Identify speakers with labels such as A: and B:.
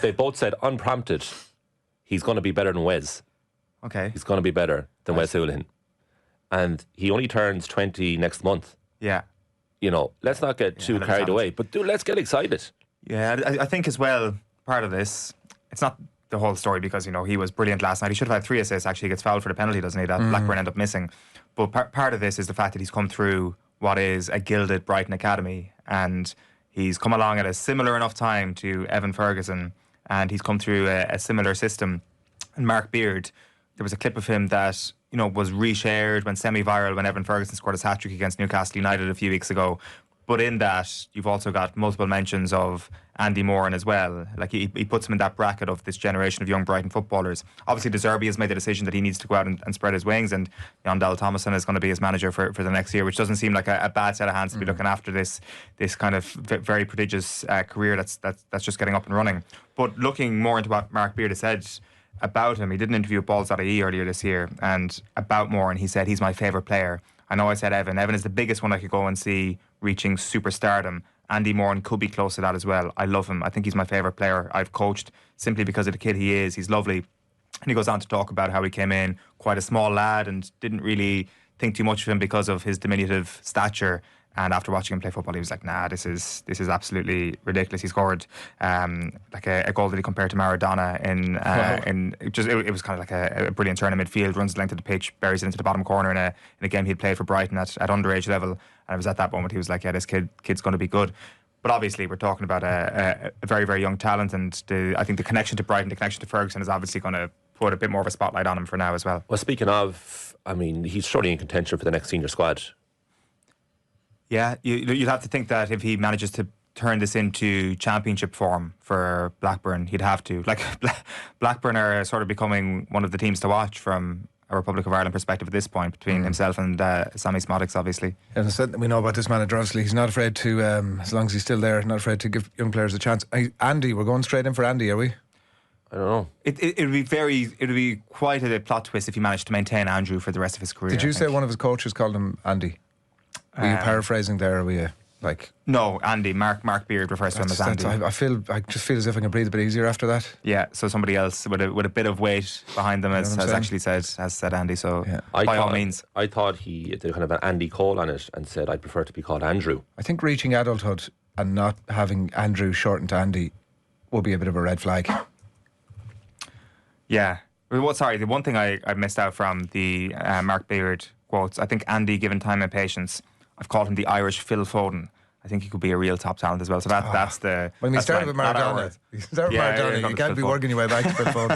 A: they both said unprompted, he's going to be better than Wes.
B: Okay.
A: He's going to be better than Wes Hoolahan. And he only turns 20 next month.
B: Yeah.
A: You know, let's not get too carried away. But let's get excited.
B: Yeah, I think as well, part of this, it's not the whole story because, you know, he was brilliant last night. He should have had 3 assists. Actually, he gets fouled for the penalty, doesn't he? That Blackburn end up missing. But part of this is the fact that he's come through what is a gilded Brighton academy, and he's come along at a similar enough time to Evan Ferguson, and he's come through a similar system. And Mark Beard, there was a clip of him that, you know, was reshared, went semi-viral when Evan Ferguson scored his hat-trick against Newcastle United a few weeks ago. But in that, you've also got multiple mentions of Andy Moran as well. Like, he puts him in that bracket of this generation of young Brighton footballers. Obviously, De Zerbi has made the decision that he needs to go out and spread his wings, and Jon Dahl Tomasson is going to be his manager for the next year, which doesn't seem like a bad set of hands to be looking after this kind of very prodigious career that's just getting up and running. But looking more into what Mark Beard has said about him, he did an interview with Balls.ie earlier this year, and about Moran, he said he's my favourite player. I know I said Evan. Evan is the biggest one I could go and see reaching superstardom. Andy Moran could be close to that as well. I love him. I think he's my favourite player I've coached simply because of the kid he is. He's lovely. And he goes on to talk about how he came in quite a small lad and didn't really think too much of him because of his diminutive stature. And after watching him play football, he was like, nah, this is absolutely ridiculous. He scored like a goal that he compared to Maradona it was kind of like a brilliant turn in midfield, runs the length of the pitch, buries it into the bottom corner in a game he'd played for Brighton at underage level. And it was at that moment he was like, yeah, this kid's going to be good. But obviously we're talking about a very, very young talent, and I think the connection to Brighton, the connection to Ferguson is obviously going to put a bit more of a spotlight on him for now as well.
A: Well, speaking of, I mean, he's surely in contention for the next senior squad.
B: Yeah, you'd have to think that if he manages to turn this into championship form for Blackburn, he'd have to. Like, Blackburn are sort of becoming one of the teams to watch from a Republic of Ireland perspective at this point, between himself and Sammy Smodics, obviously.
C: And we know about this manager, obviously. He's not afraid to, as long as he's still there, not afraid to give young players a chance. Andy, we're going straight in for Andy, are we?
A: I don't know.
B: It would be quite a plot twist if he managed to maintain Andrew for the rest of his career.
C: Did you say one of his coaches called him Andy? Were you paraphrasing there, or were you like...
B: No, Andy. Mark Beard refers to him as Andy.
C: I just feel as if I can breathe a bit easier after that.
B: Yeah, so somebody else with a bit of weight behind them has actually said Andy, so yeah. By all means.
A: I thought he did kind of an Andy Cole on it and said, I'd prefer to be called Andrew.
C: I think reaching adulthood and not having Andrew shortened to Andy will be a bit of a red flag.
B: Yeah. Well, sorry, the one thing I missed out from the Mark Beard quotes, I think Andy, given time and patience, I've called him the Irish Phil Foden. I think he could be a real top talent as well. So that's the...
C: When he started with Maradona, you can't be working your way back to Phil Foden.